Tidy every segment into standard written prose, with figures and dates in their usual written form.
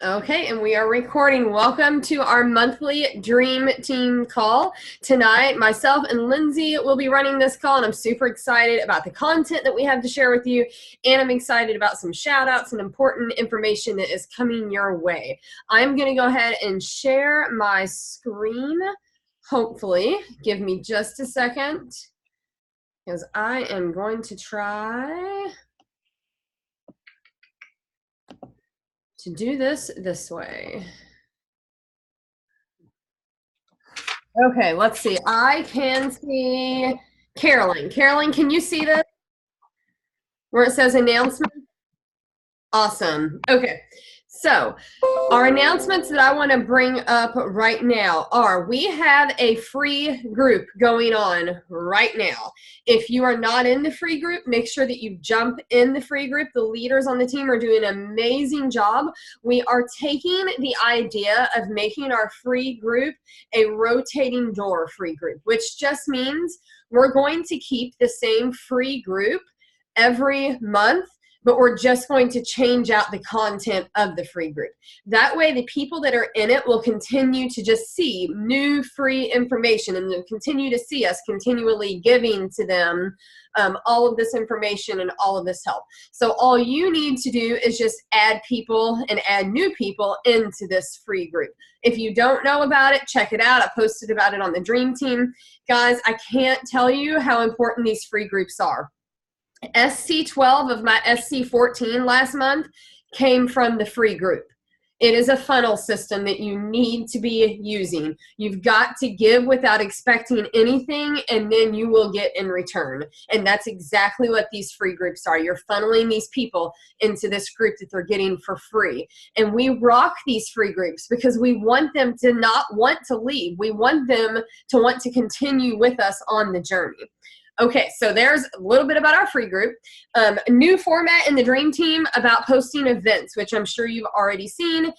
Okay, and we are recording. Welcome to our monthly Dream Team call. Tonight, myself and Lindsay will be running this call, and I'm super excited about the content that we have to share with you, and I'm excited about some shout outs and important information that is coming your way. I'm going to go ahead and share my screen, hopefully. Give me just a second, because I am going to try to do this way. Okay, let's see. I can see Carolyn. Carolyn, can you see this? Where it says announcement? Awesome. Okay. So, our announcements that I want to bring up right now are we have a free group going on right now. If you are not in the free group, make sure that you jump in the free group. The leaders on the team are doing an amazing job. We are taking the idea of making our free group a rotating door free group, which just means we're going to keep the same free group every month, but we're just going to change out the content of the free group. That way, the people that are in it will continue to just see new free information, and they'll continue to see us continually giving to them all of this information and all of this help. So all you need to do is just add people and add new people into this free group. If you don't know about it, check it out. I posted about it on the Dream Team. Guys, I can't tell you how important these free groups are. SC12 of my SC14 last month came from the free group. It is a funnel system that you need to be using. You've got to give without expecting anything, and then you will get in return. And that's exactly what these free groups are. You're funneling these people into this group that they're getting for free. And we rock these free groups because we want them to not want to leave. We want them to want to continue with us on the journey. Okay, so there's a little bit about our free group. New format in the Dream Team about posting events, which I'm sure you've already seen.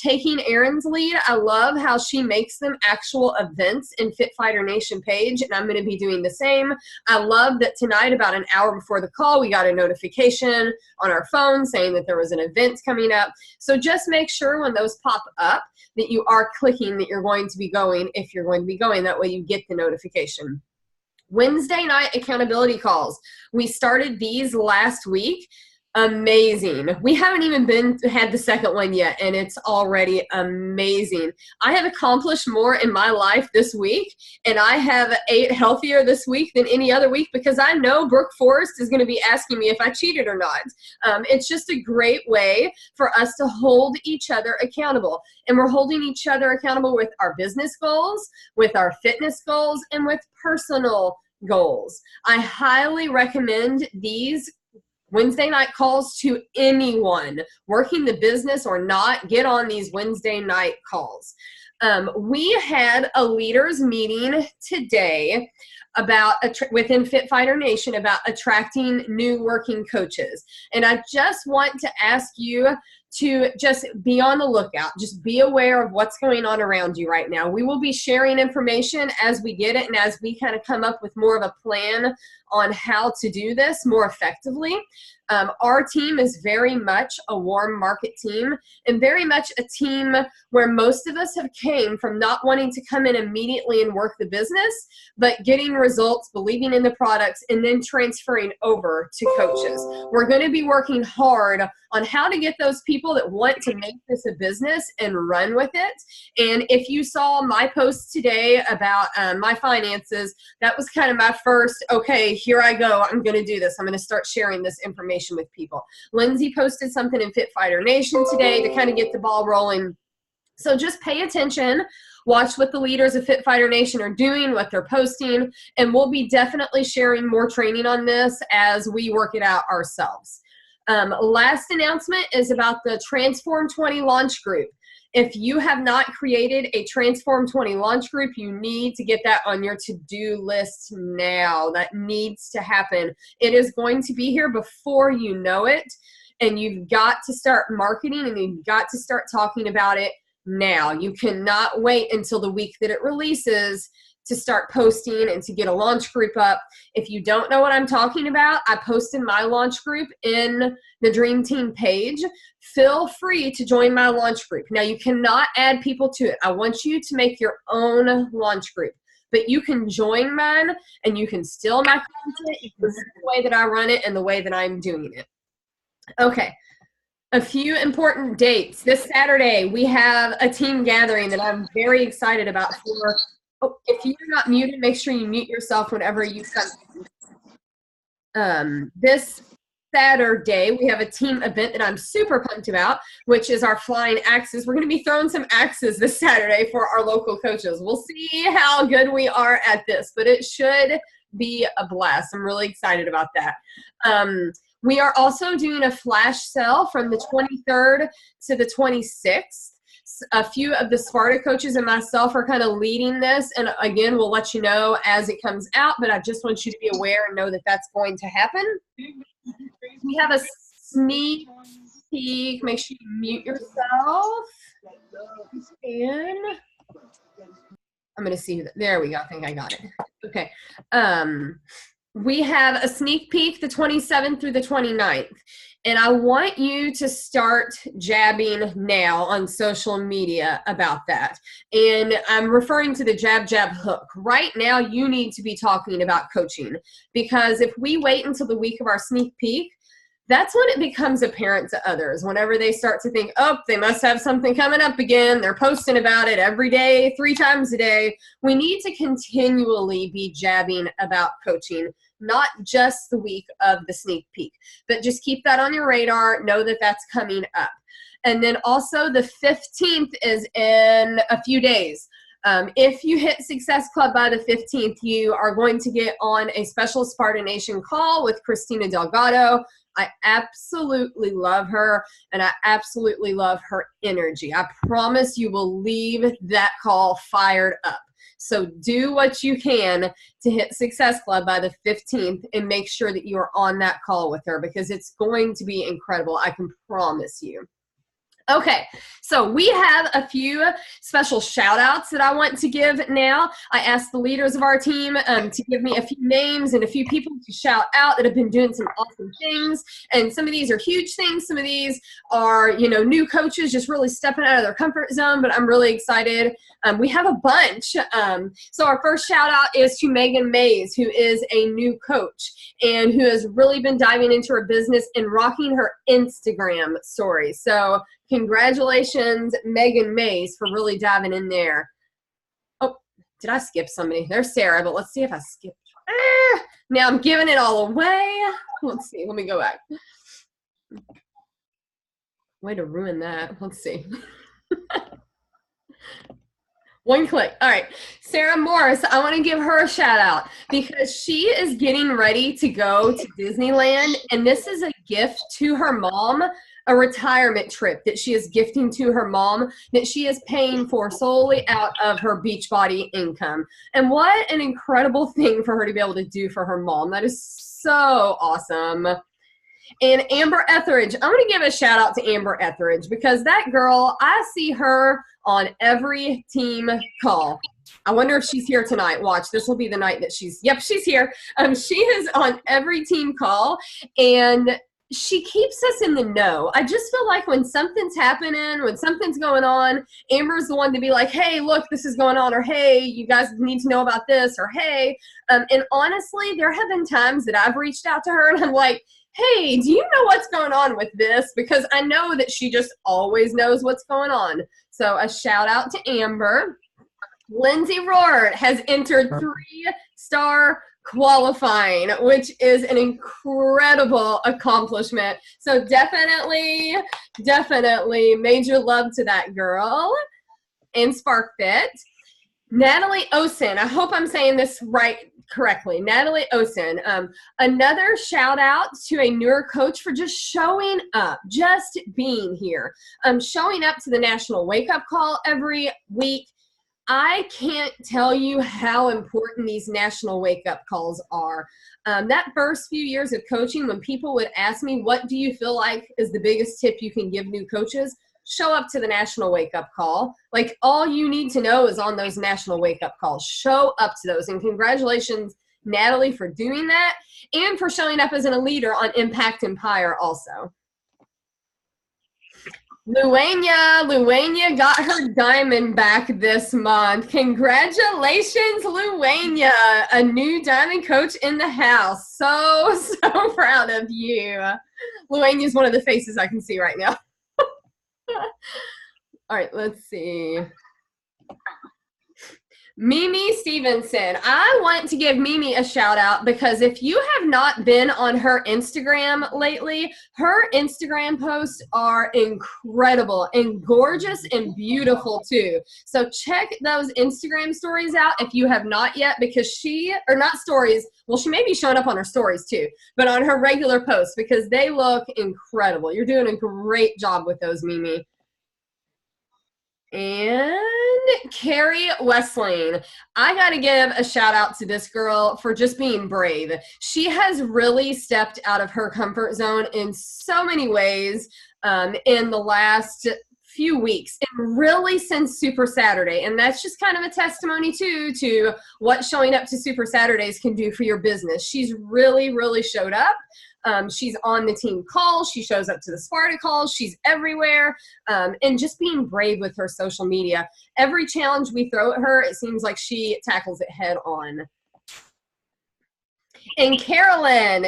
Taking Erin's lead. I love how she makes them actual events in Fit Fighter Nation page, and I'm going to be doing the same. I love that tonight, about an hour before the call, we got a notification on our phone saying that there was an event coming up. So just make sure when those pop up that you are clicking that you're going to be going, if you're going to be going. That way you get the notification. Wednesday night accountability calls. We started these last week. Amazing. We haven't even had the second one yet, and it's already amazing. I have accomplished more in my life this week, and I have ate healthier this week than any other week because I know Brooke Forrest is going to be asking me if I cheated or not. It's just a great way for us to hold each other accountable, and we're holding each other accountable with our business goals, with our fitness goals, and with personal goals. I highly recommend these Wednesday night calls to anyone working the business or not. Get on these Wednesday night calls. We had a leaders meeting today about within Fit Fighter Nation about attracting new working coaches. And I just want to ask you to just be on the lookout. Just be aware of what's going on around you right now. We will be sharing information as we get it and as we kind of come up with more of a plan on how to do this more effectively. Our team is very much a warm market team, and very much a team where most of us have came from not wanting to come in immediately and work the business, but getting results, believing in the products, and then transferring over to coaches. We're going to be working hard on how to get those people that want to make this a business and run with it. And if you saw my post today about my finances, that was kind of my first, okay, here I go. I'm going to do this. I'm going to start sharing this information with people. Lindsay posted something in Fit Fighter Nation today to kind of get the ball rolling. So just pay attention. Watch what the leaders of Fit Fighter Nation are doing, what they're posting, and we'll be definitely sharing more training on this as we work it out ourselves. Last announcement is about the Transform 20 launch group. If you have not created a Transform 20 launch group, you need to get that on your to-do list now. That needs to happen. It is going to be here before you know it, and you've got to start marketing and you've got to start talking about it now. You cannot wait until the week that it releases to start posting and to get a launch group up. If you don't know what I'm talking about, I posted my launch group in the Dream Team page. Feel free to join my launch group. Now, you cannot add people to it. I want you to make your own launch group, but you can join mine and you can steal my content. You can see the way that I run it and the way that I'm doing it. Okay. A few important dates. This Saturday, we have a team gathering that I'm very excited about for. Oh, if you're not muted, make sure you mute yourself whenever you come. This Saturday, we have a team event that I'm super pumped about, which is our flying axes. We're going to be throwing some axes this Saturday for our local coaches. We'll see how good we are at this, but it should be a blast. I'm really excited about that. We are also doing a flash sale from the 23rd to the 26th. A few of the Sparta coaches and myself are kind of leading this, and again, we'll let you know as it comes out, but I just want you to be aware and know that that's going to happen. We have a sneak peek. Make sure you mute yourself. And I'm going to see. There we go. I think I got it. Okay. We have a sneak peek the 27th through the 29th. And I want you to start jabbing now on social media about that. And I'm referring to the jab, jab, hook. Right now, you need to be talking about coaching, because if we wait until the week of our sneak peek, that's when it becomes apparent to others. Whenever they start to think, oh, they must have something coming up again. They're posting about it every day, 3 times a day. We need to continually be jabbing about coaching, not just the week of the sneak peek, but just keep that on your radar. Know that that's coming up. And then also the 15th is in a few days. If you hit Success Club by the 15th, you are going to get on a special Sparta Nation call with Christina Delgado. I absolutely love her, and I absolutely love her energy. I promise you will leave that call fired up. So do what you can to hit Success Club by the 15th and make sure that you are on that call with her, because it's going to be incredible. I can promise you. Okay, so we have a few special shout outs that I want to give now. I asked the leaders of our team to give me a few names and a few people to shout out that have been doing some awesome things. And some of these are huge things. Some of these are, you know, new coaches just really stepping out of their comfort zone, but I'm really excited. We have a bunch. So our first shout out is to Megan Mays, who is a new coach and who has really been diving into her business and rocking her Instagram story. So congratulations, Megan Mays, for really diving in there. Oh, did I skip somebody? There's Sarah, but let's see if I skipped. Now I'm giving it all away. Let's see. Let me go back. Way to ruin that. Let's see. One click. All right. Sarah Morris, I want to give her a shout out because she is getting ready to go to Disneyland, and this is a gift to her mom, a retirement trip that she is gifting to her mom that she is paying for solely out of her Beachbody income. And what an incredible thing for her to be able to do for her mom. That is so awesome. And Amber Etheridge, I'm going to give a shout out to Amber Etheridge because that girl, I see her on every team call. I wonder if she's here tonight. Watch, this will be the night that she's here. She is on every team call, and she keeps us in the know. I just feel like when something's happening, when something's going on, Amber's the one to be like, hey, look, this is going on, or hey, you guys need to know about this, or hey. And honestly, there have been times that I've reached out to her and I'm like, hey, do you know what's going on with this? Because I know that she just always knows what's going on. So a shout out to Amber. Lindsay Rohr has entered 3-star qualifying, which is an incredible accomplishment. So definitely major love to that girl. And SparkFit. Natalie Osen, I hope I'm saying this correctly. Natalie Osen, another shout out to a newer coach for just showing up, just being here, showing up to the National Wake Up Call every week. I can't tell you how important these national wake-up calls are. That first few years of coaching, when people would ask me, what do you feel like is the biggest tip you can give new coaches? show up to the national wake-up call. Like, all you need to know is on those national wake-up calls. Show up to those. And congratulations, Natalie, for doing that and for showing up as a leader on Impact Empire also. Luania got her diamond back this month. Congratulations, Luania, a new diamond coach in the house. So proud of you. Luania is one of the faces I can see right now. All right, let's see. Mimi Stevenson. I want to give Mimi a shout out because if you have not been on her Instagram lately, her Instagram posts are incredible and gorgeous and beautiful too. So check those Instagram stories out if you have not yet, because she may be showing up on her stories too, but on her regular posts, because they look incredible. You're doing a great job with those, Mimi. And Carrie Westling, I got to give a shout out to this girl for just being brave. She has really stepped out of her comfort zone in so many ways in the last few weeks, and really since Super Saturday. And that's just kind of a testimony too to what showing up to Super Saturdays can do for your business. She's really showed up. She's on the team calls. She shows up to the Sparta calls. She's everywhere. And just being brave with her social media. Every challenge we throw at her, it seems like she tackles it head on. And Carolyn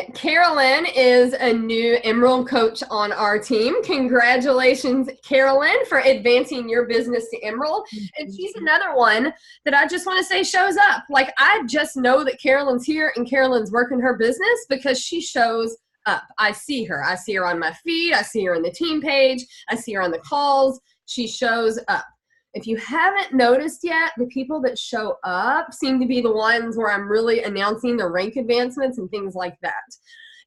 is a new Emerald coach on our team. Congratulations, Carolyn, for advancing your business to Emerald. And she's another one that I just want to say shows up. Like, I just know that Carolyn's here and Carolyn's working her business because she shows up. I see her. I see her on my feed. I see her on the team page. I see her on the calls. She shows up. If you haven't noticed yet, the people that show up seem to be the ones where I'm really announcing the rank advancements and things like that.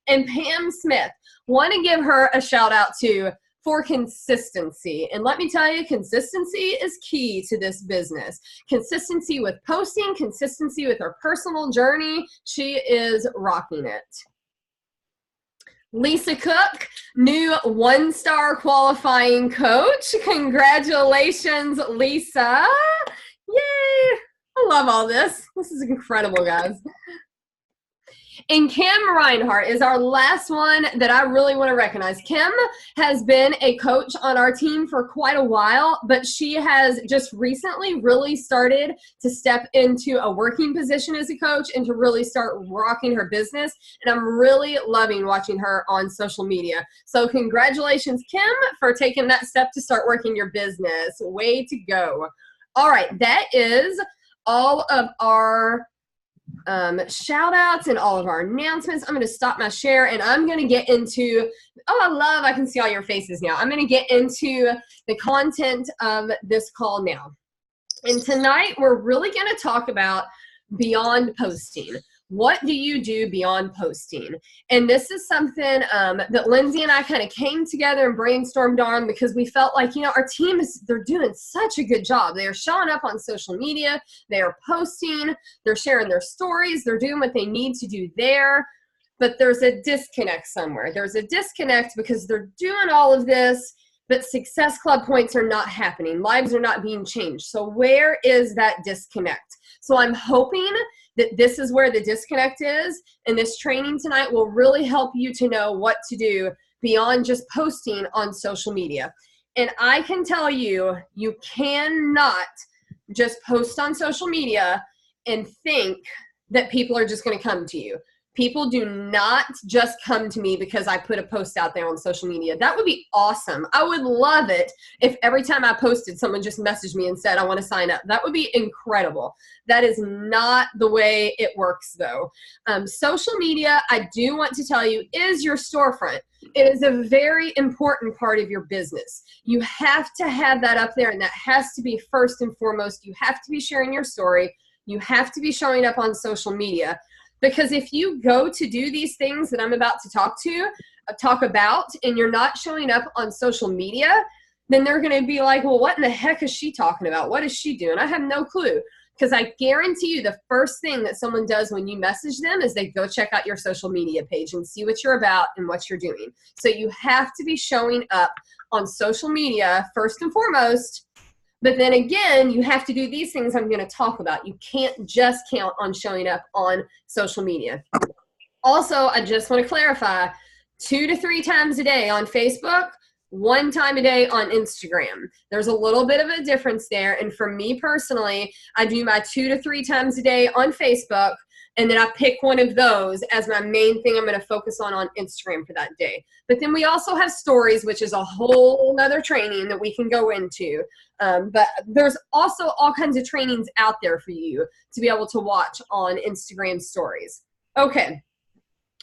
And Pam Smith, want to give her a shout out to for consistency. And let me tell you, consistency is key to this business. Consistency with posting, consistency with her personal journey. She is rocking it. Lisa Cook, new one-star qualifying coach. Congratulations, Lisa. Yay. I love all this. This is incredible, guys. And Kim Reinhart is our last one that I really want to recognize. Kim has been a coach on our team for quite a while, but she has just recently really started to step into a working position as a coach and to really start rocking her business. And I'm really loving watching her on social media. So congratulations, Kim, for taking that step to start working your business. Way to go. All right, that is all of our shout outs and all of our announcements. I'm going to stop my share and I'm going to get into, I can see all your faces now. I'm going to get into the content of this call now. And tonight we're really going to talk about beyond posting. What do you do beyond posting? And this is something that Lindsay and I kind of came together and brainstormed on because we felt like, our team they're doing such a good job. They are showing up on social media. They are posting. They're sharing their stories. They're doing what they need to do there. But there's a disconnect somewhere. There's a disconnect because they're doing all of this, but Success Club points are not happening. Lives are not being changed. So where is that disconnect? So I'm hoping that this is where the disconnect is, and this training tonight will really help you to know what to do beyond just posting on social media. And I can tell you, you cannot just post on social media and think that people are just going to come to you. People do not just come to me because I put a post out there on social media. That would be awesome. I would love it if every time I posted, someone just messaged me and said, I want to sign up. That would be incredible. That is not the way it works, though. Social media, I do want to tell you, is your storefront. It is a very important part of your business. You have to have that up there, and that has to be first and foremost. You have to be sharing your story. You have to be showing up on social media. Because if you go to do these things that I'm about to talk about, and you're not showing up on social media, then they're going to be like, well, what in the heck is she talking about? What is she doing? I have no clue. because I guarantee you the first thing that someone does when you message them is they go check out your social media page and see what you're about and what you're doing. So you have to be showing up on social media first and foremost. But then again, you have to do these things I'm going to talk about. You can't just count on showing up on social media. Also, I just want to clarify, 2 to 3 times a day on Facebook, 1 time a day on Instagram. There's a little bit of a difference there. And for me personally, I do my 2 to 3 times a day on Facebook, and then I pick one of those as my main thing I'm going to focus on Instagram for that day. But then we also have stories, which is a whole other training that we can go into. But there's also all kinds of trainings out there for you to be able to watch on Instagram stories. Okay,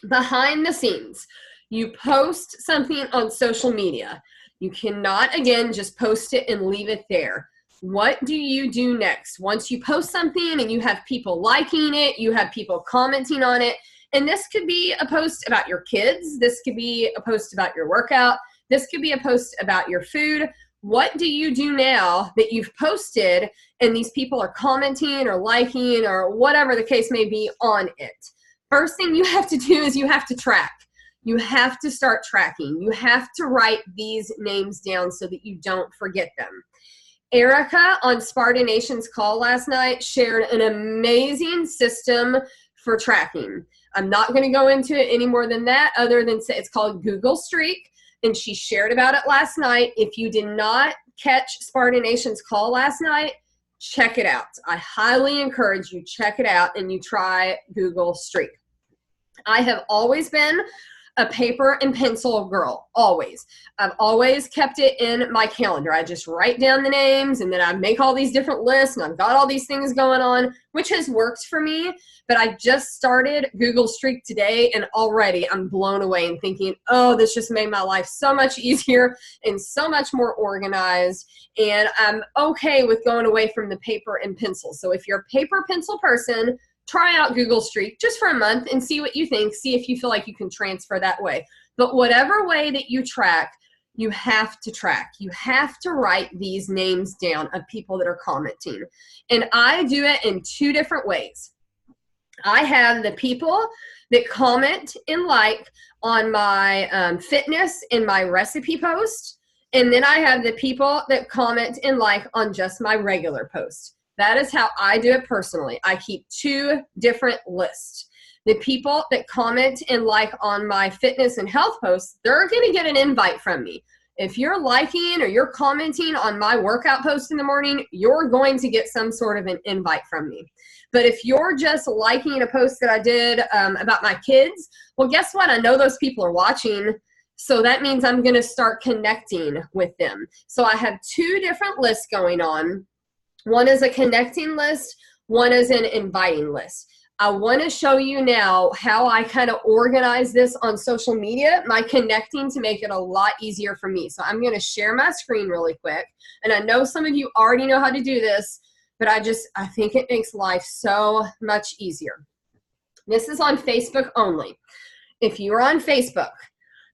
behind the scenes. You post something on social media. You cannot, again, just post it and leave it there. What do you do next? Once you post something and you have people liking it, you have people commenting on it, and this could be a post about your kids, this could be a post about your workout, this could be a post about your food. What do you do now that you've posted and these people are commenting or liking or whatever the case may be on it? First thing you have to do is you have to track. You have to start tracking. You have to write these names down so that you don't forget them. Erica on Spartan Nation's call last night shared an amazing system for tracking. I'm not going to go into it any more than that, other than say it's called Google Streak, and she shared about it last night. If you did not catch Spartan Nation's call last night, check it out. I highly encourage you check it out and you try Google Streak. I have always been a paper and pencil girl, always. I've always kept it in my calendar. I just write down the names and then I make all these different lists and I've got all these things going on, which has worked for me. But I just started Google Streak today and already I'm blown away and thinking, oh, this just made my life so much easier and so much more organized. And I'm okay with going away from the paper and pencil. So if you're a paper pencil person, try out Google Streak just for a month and see what you think. See if you feel like you can transfer that way. But whatever way that you track, you have to track. You have to write these names down of people that are commenting. And I do it in 2 different ways. I have the people that comment and like on my fitness and my recipe post. And then I have the people that comment and like on just my regular post. That is how I do it personally. I keep 2 different lists. The people that comment and like on my fitness and health posts, they're going to get an invite from me. If you're liking or you're commenting on my workout post in the morning, you're going to get some sort of an invite from me. But if you're just liking a post that I did about my kids, well, guess what? I know those people are watching. So that means I'm going to start connecting with them. So I have 2 different lists going on. One is a connecting list, one is an inviting list. I want to show you now how I kind of organize this on social media, my connecting, to make it a lot easier for me. So I'm going to share my screen really quick. And I know some of you already know how to do this, but I think it makes life so much easier. This is on Facebook only. If you're on Facebook,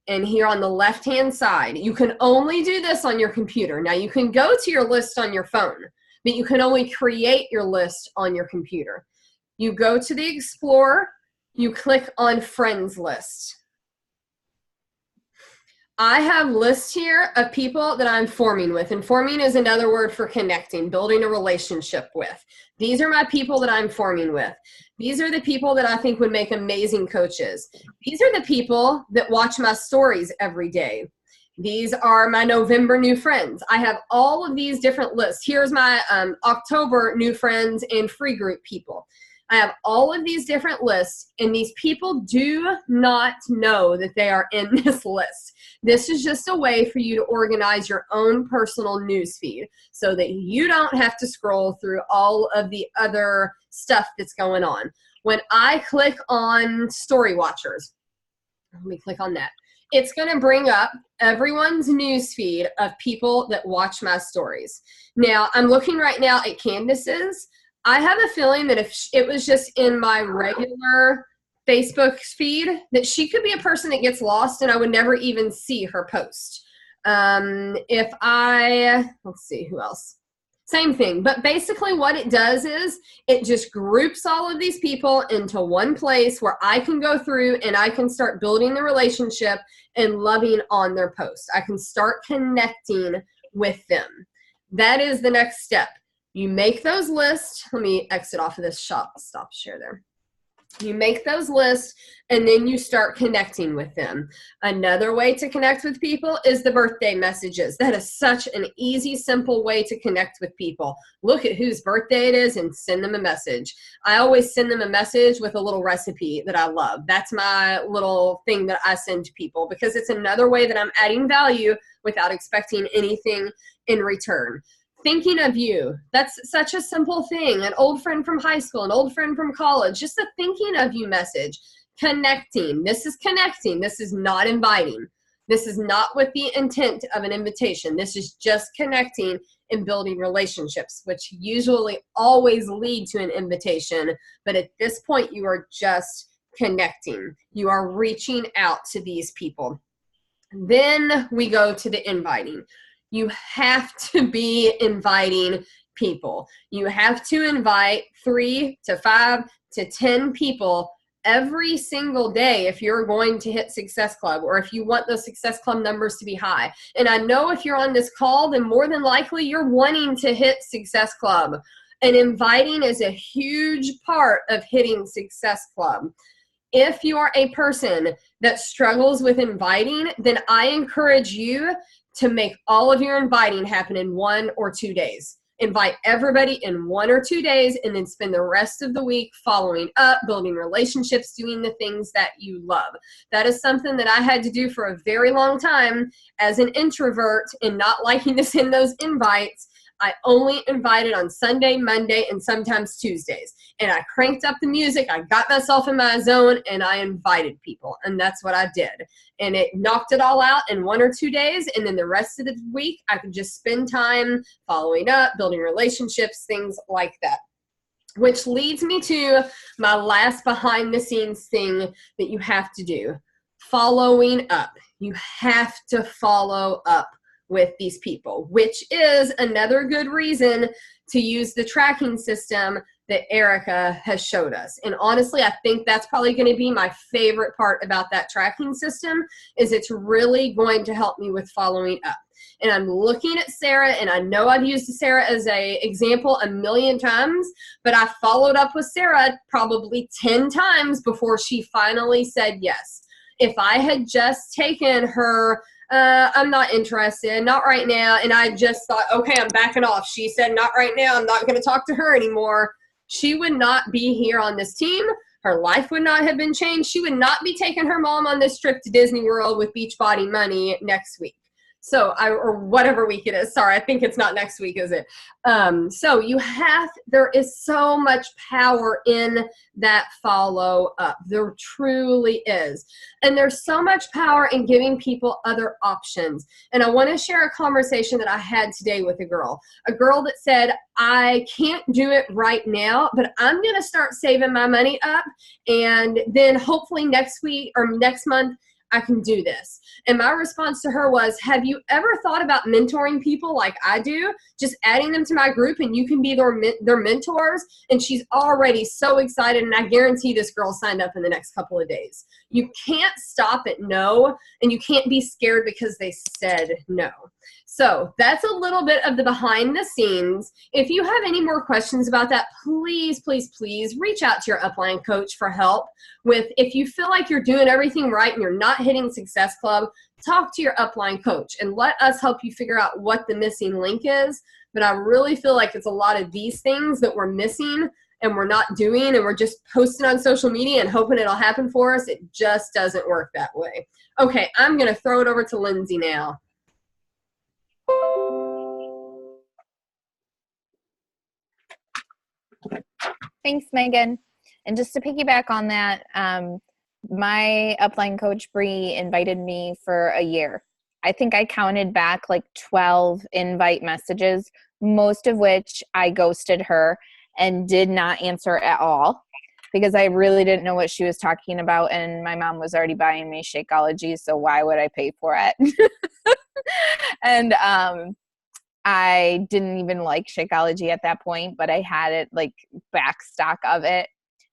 and here on the left-hand side, you can only do this on your computer. Now you can go to your list on your phone, but you can only create your list on your computer. You go to the Explorer, you click on Friends List. I have lists here of people that I'm forming with, and forming is another word for connecting, building a relationship with. These are my people that I'm forming with. These are the people that I think would make amazing coaches. These are the people that watch my stories every day. These are my November new friends. I have all of these different lists. Here's my October new friends and free group people. I have all of these different lists, and these people do not know that they are in this list. This is just a way for you to organize your own personal news feed so that you don't have to scroll through all of the other stuff that's going on. When I click on Story Watchers, let me click on that. It's going to bring up everyone's news feed of people that watch my stories. Now, I'm looking right now at Candace's. I have a feeling that if it was just in my regular Facebook feed, that she could be a person that gets lost and I would never even see her post. Let's see, who else? Same thing. But basically what it does is it just groups all of these people into one place where I can go through and I can start building the relationship and loving on their post. I can start connecting with them. That is the next step. You make those lists. Let me exit off of this stop share there. You make those lists and then you start connecting with them. Another way to connect with people is the birthday messages. That is such an easy, simple way to connect with people. Look at whose birthday it is and send them a message. I always send them a message with a little recipe that I love. That's my little thing that I send to people because it's another way that I'm adding value without expecting anything in return. Thinking of you, that's such a simple thing. An old friend from high school, an old friend from college, just a thinking of you message. Connecting, this is connecting, this is not inviting. This is not with the intent of an invitation. This is just connecting and building relationships, which usually always lead to an invitation. But at this point, you are just connecting. You are reaching out to these people. Then we go to the inviting. You have to be inviting people. You have to invite 3 to 5 to 10 people every single day if you're going to hit Success Club or if you want those Success Club numbers to be high. And I know if you're on this call, then more than likely you're wanting to hit Success Club. And inviting is a huge part of hitting Success Club. If you are a person that struggles with inviting, then I encourage you to make all of your inviting happen in 1 or 2 days. Invite everybody in 1 or 2 days and then spend the rest of the week following up, building relationships, doing the things that you love. That is something that I had to do for a very long time as an introvert and not liking to send those invites. I only invited on Sunday, Monday, and sometimes Tuesdays. And I cranked up the music, I got myself in my zone, and I invited people. And that's what I did. And it knocked it all out in 1 or 2 days. And then the rest of the week, I could just spend time following up, building relationships, things like that. Which leads me to my last behind the scenes thing that you have to do. Following up. You have to follow up with these people, which is another good reason to use the tracking system that Erica has showed us. And honestly, I think that's probably going to be my favorite part about that tracking system is it's really going to help me with following up. And I'm looking at Sarah, and I know I've used Sarah as an example a million times, but I followed up with Sarah probably 10 times before she finally said yes. If I had just taken her I'm not interested, not right now. And I just thought, okay, I'm backing off. She said, not right now. I'm not going to talk to her anymore. She would not be here on this team. Her life would not have been changed. She would not be taking her mom on this trip to Disney World with Beachbody money next week. So or whatever week it is. Sorry, I think it's not next week, is it? So there is so much power in that follow up. There truly is. And there's so much power in giving people other options. And I want to share a conversation that I had today with a girl that said, I can't do it right now, but I'm going to start saving my money up. And then hopefully next week or next month, I can do this. And my response to her was, have you ever thought about mentoring people like I do? Just adding them to my group and you can be their mentors. And she's already so excited. And I guarantee this girl signed up in the next couple of days. You can't stop at no, and you can't be scared because they said no. So that's a little bit of the behind the scenes. If you have any more questions about that, please, please, please reach out to your upline coach for help with, if you feel like you're doing everything right and you're not hitting Success Club, talk to your upline coach and let us help you figure out what the missing link is. But I really feel like it's a lot of these things that we're missing and we're not doing, and we're just posting on social media and hoping it'll happen for us. It just doesn't work that way. Okay, I'm going to throw it over to Lindsay now. Thanks, Megan. And just to piggyback on that, my upline coach, Bree, invited me for a year. I think I counted back like 12 invite messages, most of which I ghosted her and did not answer at all because I really didn't know what she was talking about. And my mom was already buying me Shakeology, so why would I pay for it? And I didn't even like Shakeology at that point, but I had it like back stock of it.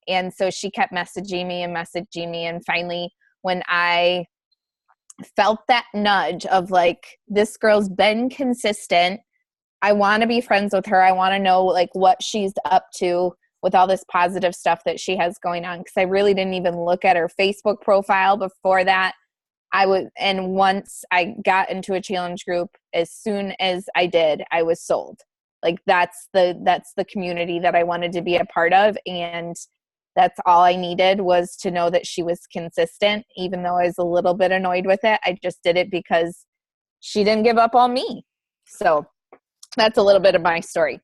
And so she kept messaging me. And finally, when I felt that nudge of like, this girl's been consistent, I want to be friends with her. I want to know like what she's up to with all this positive stuff that she has going on. Cause I really didn't even look at her Facebook profile before that. And once I got into a challenge group, as soon as I did, I was sold. Like that's the community that I wanted to be a part of. And that's all I needed was to know that she was consistent, even though I was a little bit annoyed with it. I just did it because she didn't give up on me. So that's a little bit of my story.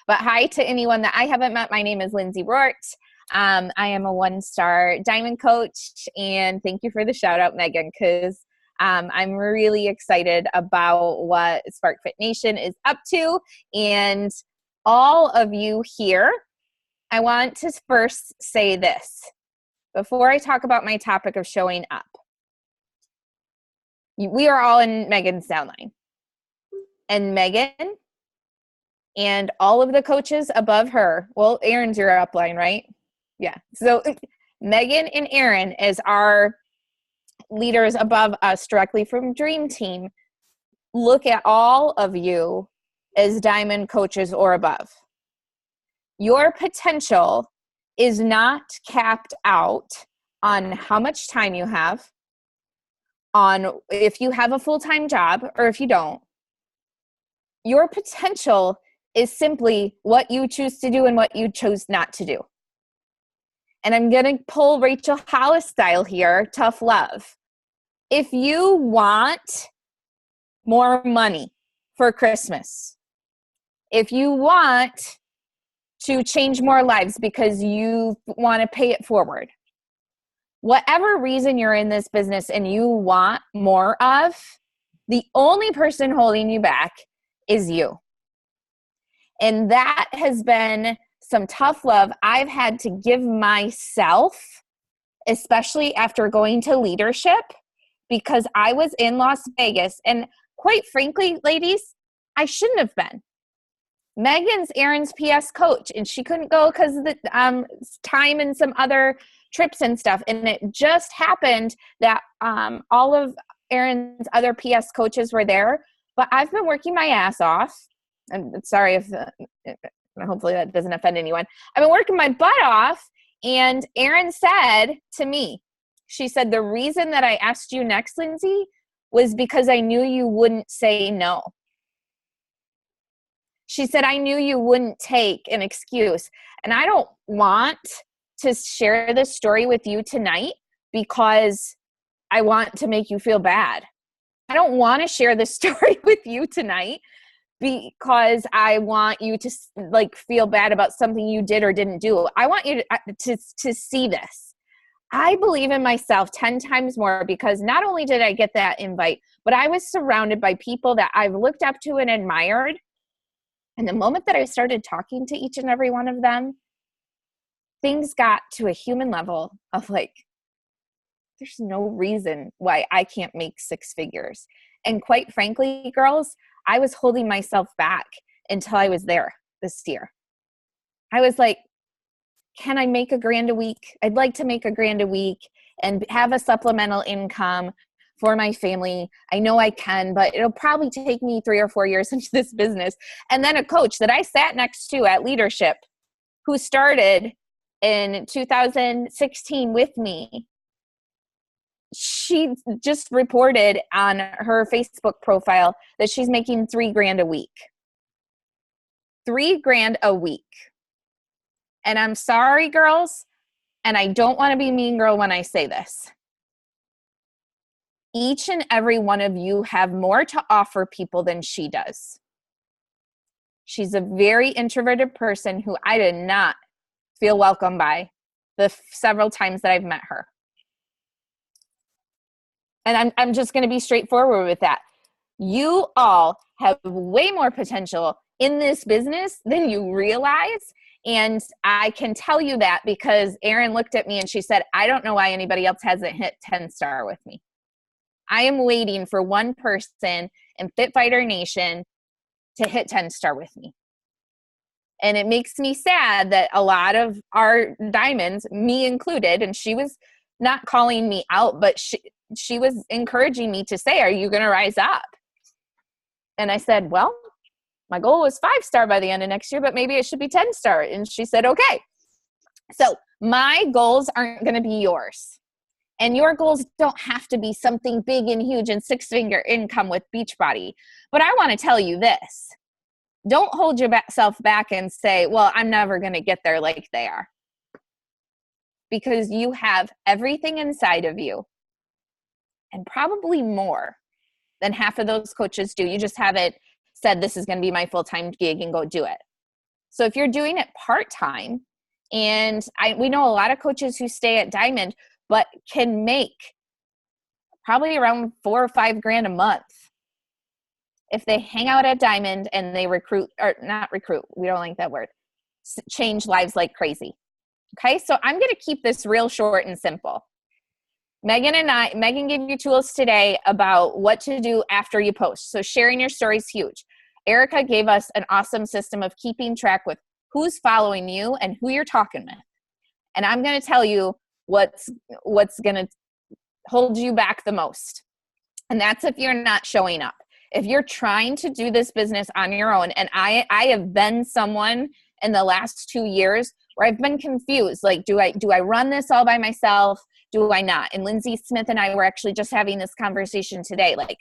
But hi to anyone that I haven't met. My name is Lindsay Roart. I am a 1-star diamond coach, and thank you for the shout out, Megan, because I'm really excited about what Spark Fit Nation is up to. And all of you here, I want to first say this before I talk about my topic of showing up. We are all in Megan's downline. And Megan and all of the coaches above her, well, Erin's your upline, right? Yeah. So Megan and Erin as our leaders above us directly from Dream Team, look at all of you as diamond coaches or above. Your potential is not capped out on how much time you have, on if you have a full-time job or if you don't. Your potential is simply what you choose to do and what you chose not to do. And I'm going to pull Rachel Hollis style here, tough love. If you want more money for Christmas, if you want to change more lives because you want to pay it forward, whatever reason you're in this business and you want more of, the only person holding you back is you. And that has been some tough love I've had to give myself, especially after going to leadership, because I was in Las Vegas. And quite frankly, ladies, I shouldn't have been. Megan's Erin's PS coach, and she couldn't go because of the time and some other trips and stuff. And it just happened that all of Erin's other PS coaches were there. But I've been working my ass off. I'm sorry if hopefully that doesn't offend anyone. I've been working my butt off, and Erin said to me, she said, the reason that I asked you next, Lindsay, was because I knew you wouldn't say no. She said, I knew you wouldn't take an excuse. And I don't want to share this story with you tonight because I want to make you feel bad. I don't want to share this story with you tonight because I want you to like feel bad about something you did or didn't do. I want you to see this. I believe in myself 10 times more because not only did I get that invite, but I was surrounded by people that I've looked up to and admired. And the moment that I started talking to each and every one of them, things got to a human level of like, there's no reason why I can't make 6 figures. And quite frankly, girls, I was holding myself back until I was there this year. I was like, can I make $1,000 a week? I'd like to make $1,000 a week and have a supplemental income for my family. I know I can, but it'll probably take me 3 or 4 years into this business. And then a coach that I sat next to at leadership who started in 2016 with me, she just reported on her Facebook profile that she's making $3,000 a week. $3,000 a week. And I'm sorry, girls, and I don't want to be mean girl when I say this. Each and every one of you have more to offer people than she does. She's a very introverted person who I did not feel welcome by the several times that I've met her. And I'm just going to be straightforward with that. You all have way more potential in this business than you realize. And I can tell you that because Erin looked at me and she said, I don't know why anybody else hasn't hit 10-star with me. I am waiting for one person in Fit Fighter Nation to hit 10-star with me. And it makes me sad that a lot of our diamonds, me included, and she was not calling me out, but she was encouraging me to say, are you going to rise up? And I said, well, my goal was 5-star by the end of next year, but maybe it should be 10-star. And she said, okay. So my goals aren't going to be yours. And your goals don't have to be something big and huge and 6-figure income with Beachbody. But I want to tell you this. Don't hold yourself back and say, well, I'm never going to get there like they are. Because you have everything inside of you, and probably more than half of those coaches do. You just haven't said, this is going to be my full-time gig, and go do it. So if you're doing it part-time, and we know a lot of coaches who stay at Diamond, but can make probably around $4 or $5 grand a month if they hang out at Diamond and they recruit, or not recruit, we don't like that word, change lives like crazy. Okay, so I'm going to keep this real short and simple. Megan gave you tools today about what to do after you post. So sharing your story is huge. Erica gave us an awesome system of keeping track with who's following you and who you're talking with. And I'm going to tell you what's going to hold you back the most. And that's if you're not showing up. If you're trying to do this business on your own, and I have been someone in the last 2 years where I've been confused. Like, do I run this all by myself? Do I not? And Lindsay Smith and I were actually just having this conversation today. Like,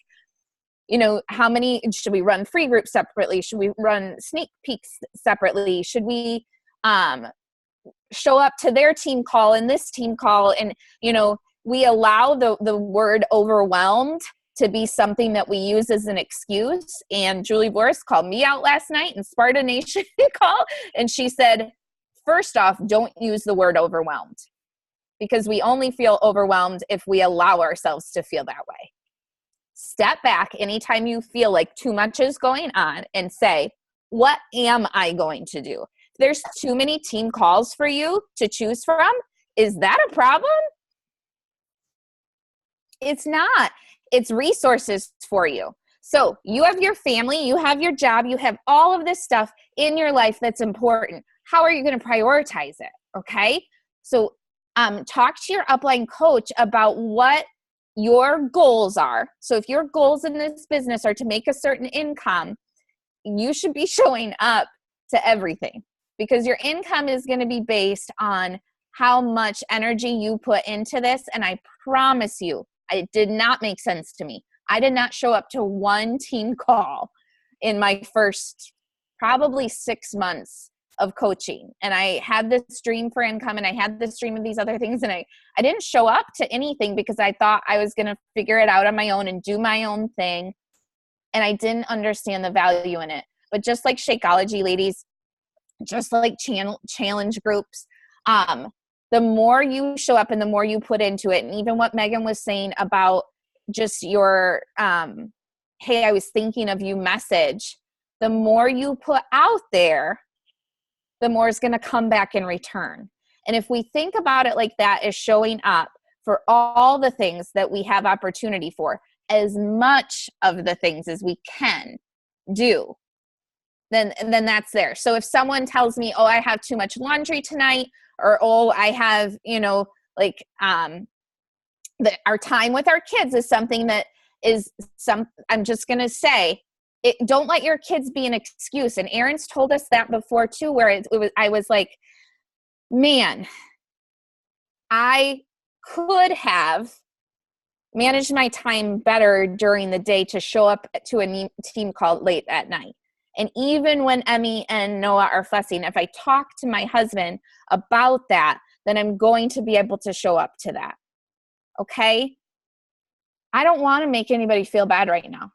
you know, how many, should we run free groups separately? Should we run sneak peeks separately? Should we show up to their team call and this team call? And, you know, we allow the word overwhelmed to be something that we use as an excuse. And Julie Boris called me out last night in Sparta Nation call. And she said, first off, don't use the word overwhelmed, because we only feel overwhelmed if we allow ourselves to feel that way. Step back anytime you feel like too much is going on and say, what am I going to do? If there's too many team calls for you to choose from, is that a problem? It's not. It's resources for you. So you have your family, you have your job, you have all of this stuff in your life that's important. How are you going to prioritize it? Okay. So talk to your upline coach about what your goals are. So if your goals in this business are to make a certain income, you should be showing up to everything, because your income is going to be based on how much energy you put into this. And I promise you, it did not make sense to me. I did not show up to one team call in my first probably 6 months of coaching. And I had this dream for income, and I had this dream of these other things. And I didn't show up to anything because I thought I was going to figure it out on my own and do my own thing. And I didn't understand the value in it. But just like Shakeology, ladies, just like challenge groups, the more you show up and the more you put into it, and even what Megan was saying about just your, hey, I was thinking of you message, the more you put out there, the more is going to come back in return. And if we think about it like that, as showing up for all the things that we have opportunity for, as much of the things as we can do, then that's there. So if someone tells me, oh, I have too much laundry tonight, or, oh, I have, you know, like, our time with our kids is something that is I'm just going to say, don't let your kids be an excuse. And Erin's told us that before too, where I was like, man, I could have managed my time better during the day to show up to a team call late at night. And even when Emmy and Noah are fussing, if I talk to my husband about that, then I'm going to be able to show up to that. Okay? I don't want to make anybody feel bad right now.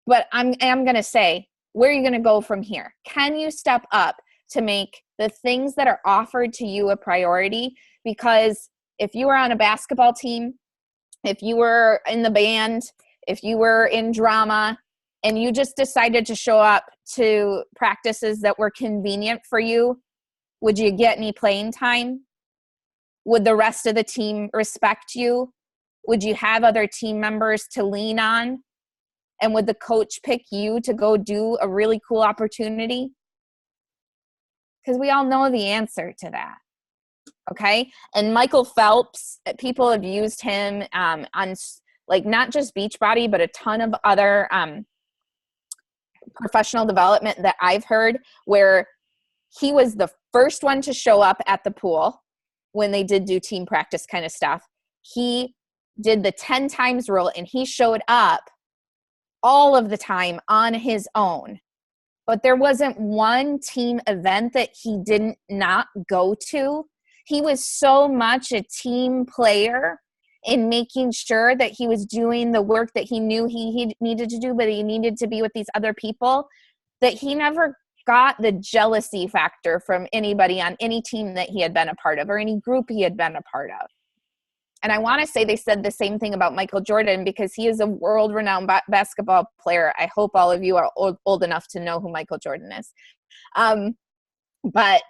But I'm going to say, where are you going to go from here? Can you step up to make the things that are offered to you a priority? Because if you were on a basketball team, if you were in the band, if you were in drama, and you just decided to show up to practices that were convenient for you, would you get any playing time? Would the rest of the team respect you? Would you have other team members to lean on? And would the coach pick you to go do a really cool opportunity? Because we all know the answer to that. Okay. And Michael Phelps, people have used him on like not just Beachbody, but a ton of other professional development that I've heard, where he was the first one to show up at the pool when they did do team practice kind of stuff. He did the 10 times rule, and he showed up all of the time on his own. But there wasn't one team event that he didn't not go to. He was so much a team player in making sure that he was doing the work that he knew he needed to do, but he needed to be with these other people, that he never got the jealousy factor from anybody on any team that he had been a part of or any group he had been a part of. And I want to say they said the same thing about Michael Jordan, because he is a world-renowned basketball player. I hope all of you are old enough to know who Michael Jordan is. But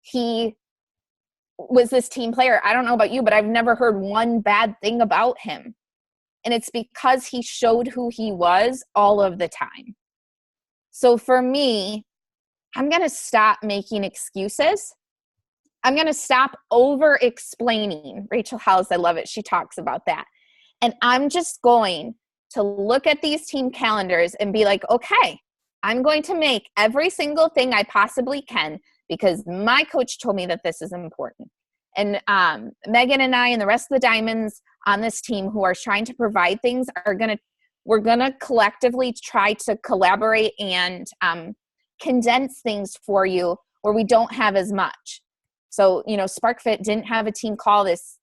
he was this team player. I don't know about you, but I've never heard one bad thing about him. And it's because he showed who he was all of the time. So for me, I'm going to stop making excuses. I'm going to stop over explaining. Rachel Hollis, I love it. She talks about that. And I'm just going to look at these team calendars and be like, okay, I'm going to make every single thing I possibly can because my coach told me that this is important. And Megan and I and the rest of the Diamonds on this team who are trying to provide things we're going to collectively try to collaborate and condense things for you where we don't have as much. So, SparkFit didn't have a team call this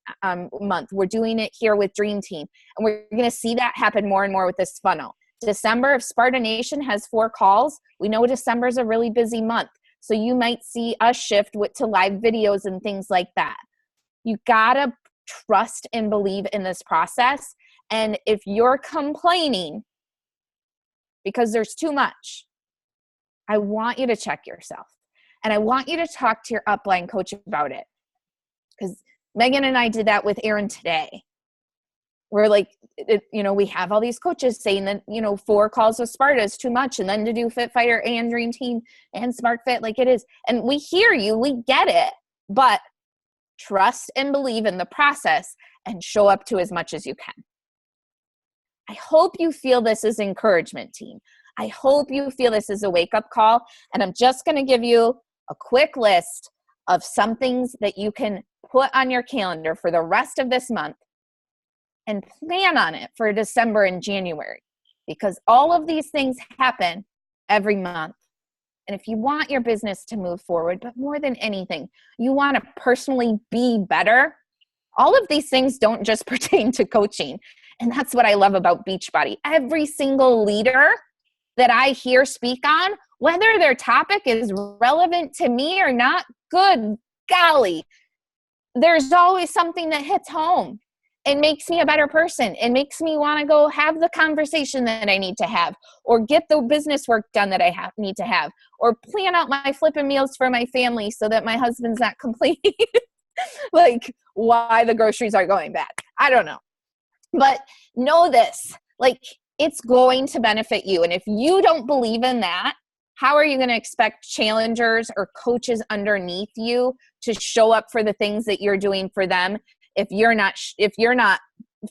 month. We're doing it here with Dream Team. And we're going to see that happen more and more with this funnel. December, if Sparta Nation has 4 calls, we know December is a really busy month. So you might see us shift to live videos and things like that. You got to trust and believe in this process. And if you're complaining because there's too much, I want you to check yourself. And I want you to talk to your upline coach about it. Because Megan and I did that with Erin today. We're like, we have all these coaches saying that, 4 calls with Sparta is too much. And then to do Fit Fighter and Dream Team and Smart Fit, like it is. And we hear you, we get it. But trust and believe in the process and show up to as much as you can. I hope you feel this is encouragement, team. I hope you feel this is a wake-up call. And I'm just going to give you a quick list of some things that you can put on your calendar for the rest of this month and plan on it for December and January, because all of these things happen every month. And if you want your business to move forward, but more than anything, you want to personally be better, all of these things don't just pertain to coaching. And that's what I love about Beachbody. Every single leader that I hear speak on, whether their topic is relevant to me or not, good golly, there's always something that hits home and makes me a better person and makes me want to go have the conversation that I need to have, or get the business work done that I need to have, or plan out my flipping meals for my family so that my husband's not complaining like why the groceries are going bad. I don't know. But know this, it's going to benefit you. And if you don't believe in that, how are you going to expect challengers or coaches underneath you to show up for the things that you're doing for them if you're not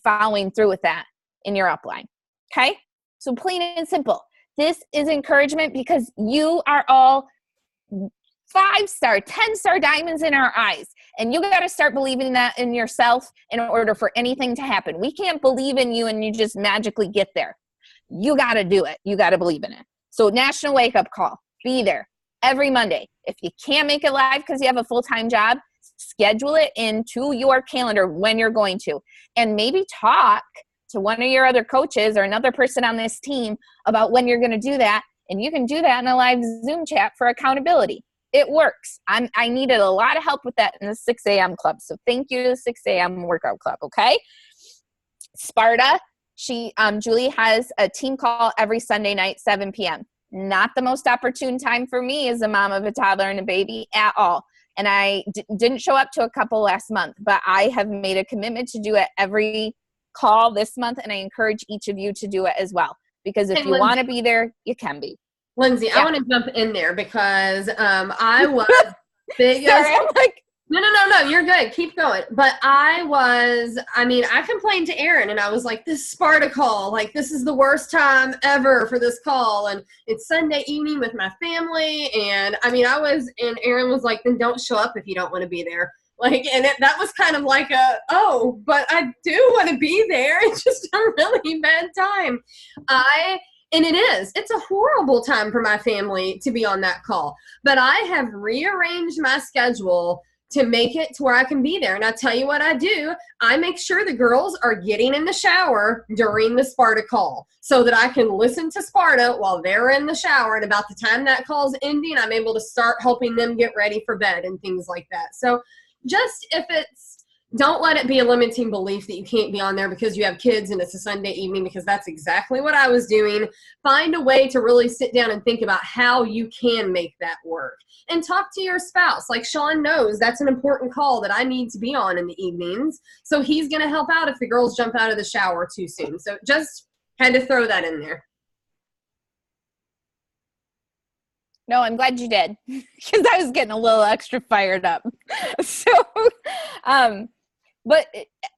following through with that in your upline? Okay? So plain and simple. This is encouragement because you are all 5-star, 10-star diamonds in our eyes. And you got to start believing that in yourself in order for anything to happen. We can't believe in you and you just magically get there. You got to do it. You got to believe in it. So National Wake Up Call. Be there every Monday. If you can't make it live because you have a full-time job, schedule it into your calendar when you're going to. And maybe talk to one of your other coaches or another person on this team about when you're going to do that. And you can do that in a live Zoom chat for accountability. It works. I needed a lot of help with that in the 6 a.m. club. So thank you to the 6 a.m. workout club. Okay. Sparta. Julie has a team call every Sunday night, 7 p.m. Not the most opportune time for me as a mom of a toddler and a baby at all. And I didn't show up to a couple last month, but I have made a commitment to do it every call this month. And I encourage each of you to do it as well, because if Hey, you want to be there, you can be. Lindsay, I Yeah. want to jump in there because I was biggest. Sorry, I'm like, No, you're good. Keep going. But I mean, I complained to Aaron and I was like, this Sparta call, like, this is the worst time ever for this call. And it's Sunday evening with my family. And I mean, and Aaron was like, then don't show up if you don't want to be there. Like, and that was kind of like but I do want to be there. It's just a really bad time. And it's a horrible time for my family to be on that call. But I have rearranged my schedule to make it to where I can be there. And I tell you what I do, I make sure the girls are getting in the shower during the Sparta call so that I can listen to Sparta while they're in the shower. And about the time that call's ending, I'm able to start helping them get ready for bed and things like that. So don't let it be a limiting belief that you can't be on there because you have kids and it's a Sunday evening, because that's exactly what I was doing. Find a way to really sit down and think about how you can make that work. And talk to your spouse. Like Sean knows that's an important call that I need to be on in the evenings. So he's going to help out if the girls jump out of the shower too soon. So just had to throw that in there. no, I'm glad you did, because I was getting a little extra fired up. So, but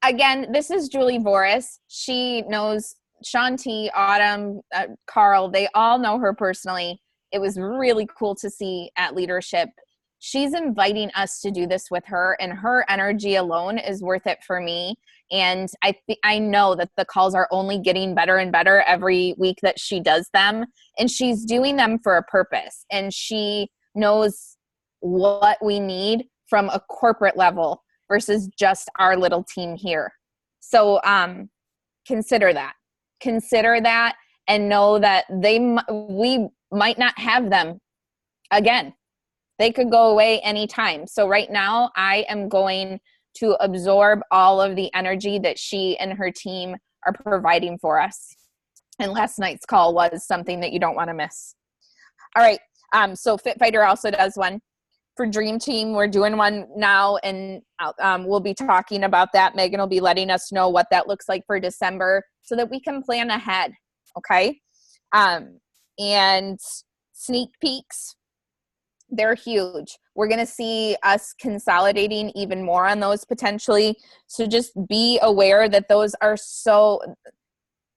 again, this is Julie Voris. She knows Shanti, Autumn, Carl. They all know her personally. It was really cool to see at leadership. She's inviting us to do this with her, and her energy alone is worth it for me. And I know that the calls are only getting better and better every week that she does them. And she's doing them for a purpose. And she knows what we need from a corporate level versus just our little team here. So consider that. Consider that, and know that we might not have them again. They could go away anytime. So right now I am going to absorb all of the energy that she and her team are providing for us. And last night's call was something that you don't want to miss. All right. So Fit Fighter also does one. For Dream Team, we're doing one now, and we'll be talking about that. Megan will be letting us know what that looks like for December so that we can plan ahead. Okay. And sneak peeks, they're huge. We're going to see us consolidating even more on those potentially. So just be aware that those are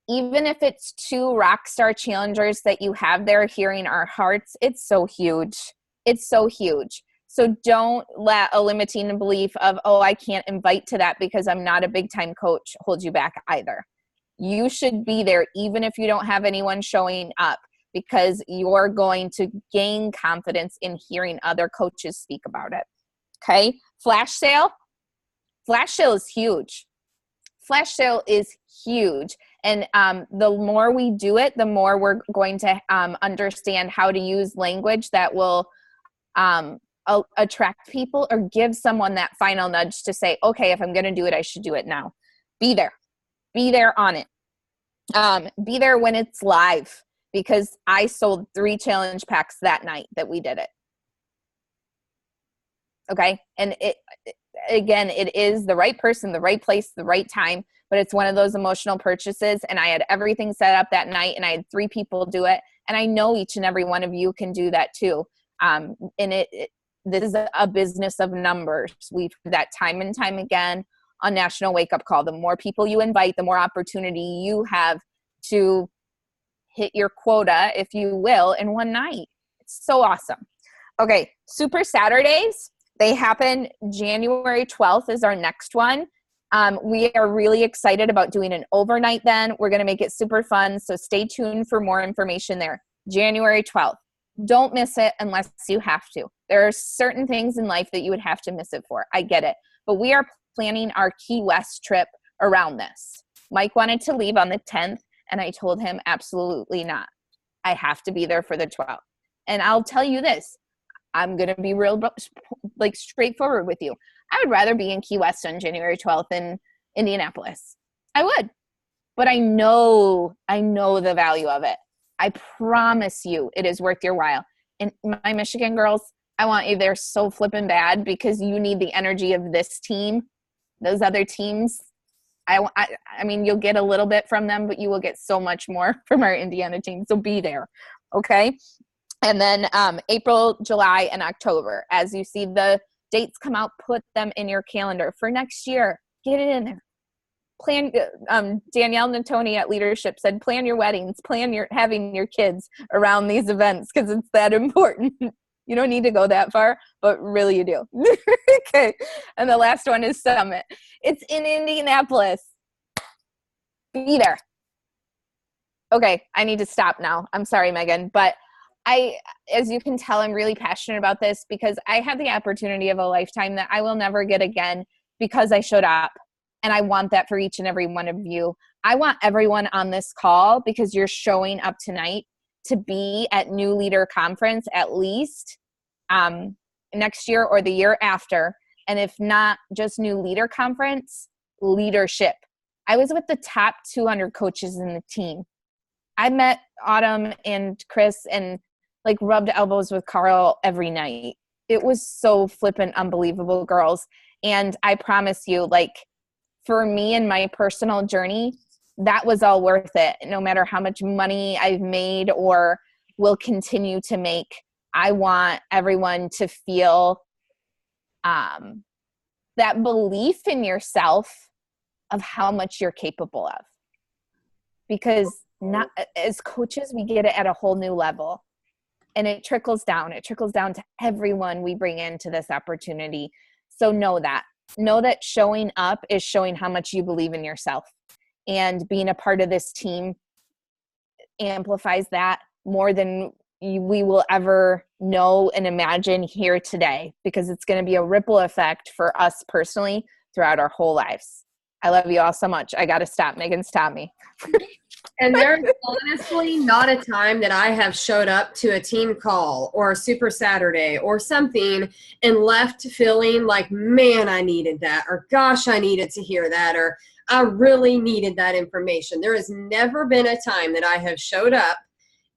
even if it's 2 Rockstar challengers that you have there hearing our hearts, it's so huge. It's so huge. So don't let a limiting belief of, I can't invite to that because I'm not a big time coach hold you back either. You should be there even if you don't have anyone showing up, because you're going to gain confidence in hearing other coaches speak about it. Okay. Flash sale. Flash sale is huge. Flash sale is huge. And the more we do it, the more we're going to understand how to use language that will attract people or give someone that final nudge to say, okay, if I'm going to do it, I should do it now. Be there. Be there on it. Be there when it's live, because I sold 3 challenge packs that night that we did it. Okay. And it is the right person, the right place, the right time, but it's one of those emotional purchases. And I had everything set up that night, and I had 3 people do it. And I know each and every one of you can do that too. And this is a business of numbers. We've heard that time and time again on National Wake Up Call. The more people you invite, the more opportunity you have to hit your quota, if you will, in one night. It's so awesome. Okay, Super Saturdays. They happen January 12th is our next one. We are really excited about doing an overnight then. We're going to make it super fun, so stay tuned for more information there. January 12th. Don't miss it unless you have to. There are certain things in life that you would have to miss it for. I get it. But we are planning our Key West trip around this. Mike wanted to leave on the 10th, and I told him absolutely not. I have to be there for the 12th. And I'll tell you this. I'm going to be real straightforward with you. I would rather be in Key West on January 12th than Indianapolis. I would. But I know the value of it. I promise you it is worth your while. And my Michigan girls, I want you there so flippin' bad, because you need the energy of this team. Those other teams, I mean, you'll get a little bit from them, but you will get so much more from our Indiana team. So be there. Okay. And then April, July, and October, as you see the dates come out, put them in your calendar for next year. Get it in there. Plan. Danielle Natoni at Leadership said, plan your weddings, plan your having your kids around these events because it's that important. You don't need to go that far, but really you do. Okay. And the last one is Summit. It's in Indianapolis. Be there. Okay, I need to stop now. I'm sorry, Megan, but as you can tell, I'm really passionate about this because I had the opportunity of a lifetime that I will never get again because I showed up. And I want that for each and every one of you. I want everyone on this call, because you're showing up tonight, to be at New Leader Conference at least next year or the year after. And if not just New Leader Conference, leadership. I was with the top 200 coaches in the team. I met Autumn and Chris and like rubbed elbows with Carl every night. It was so flippin' unbelievable, girls. And I promise you, like, for me and my personal journey, that was all worth it. No matter how much money I've made or will continue to make, I want everyone to feel that belief in yourself of how much you're capable of. Because not as coaches, we get it at a whole new level. And it trickles down. It trickles down to everyone we bring into this opportunity. So know that. Know that showing up is showing how much you believe in yourself. And being a part of this team amplifies that more than we will ever know and imagine here today, because it's going to be a ripple effect for us personally throughout our whole lives. I love you all so much. I got to stop. Megan, stop me. And there's honestly not a time that I have showed up to a team call or a Super Saturday or something and left feeling like, man, I needed that, or gosh, I needed to hear that, or I really needed that information. There has never been a time that I have showed up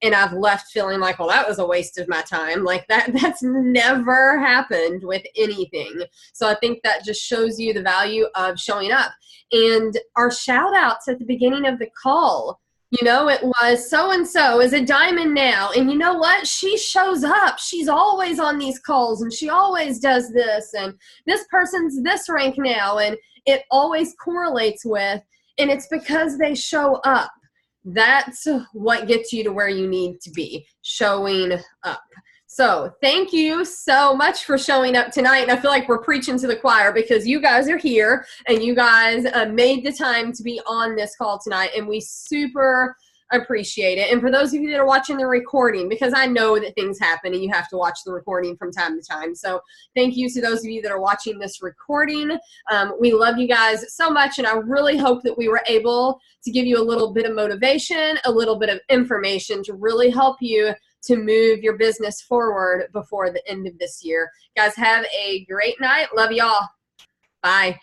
and I've left feeling like, well, that was a waste of my time. Like that's never happened with anything. So I think that just shows you the value of showing up. And our shout outs at the beginning of the call, you know, it was so-and-so is a diamond now. And you know what? She shows up. She's always on these calls and she always does this. And this person's this rank now. And it always correlates with, and it's because they show up. That's what gets you to where you need to be, showing up. So thank you so much for showing up tonight. And I feel like we're preaching to the choir because you guys are here and you guys made the time to be on this call tonight. And we super appreciate it. And for those of you that are watching the recording, because I know that things happen and you have to watch the recording from time to time. So thank you to those of you that are watching this recording. We love you guys so much. And I really hope that we were able to give you a little bit of motivation, a little bit of information to really help you to move your business forward before the end of this year. Guys, have a great night. Love y'all. Bye.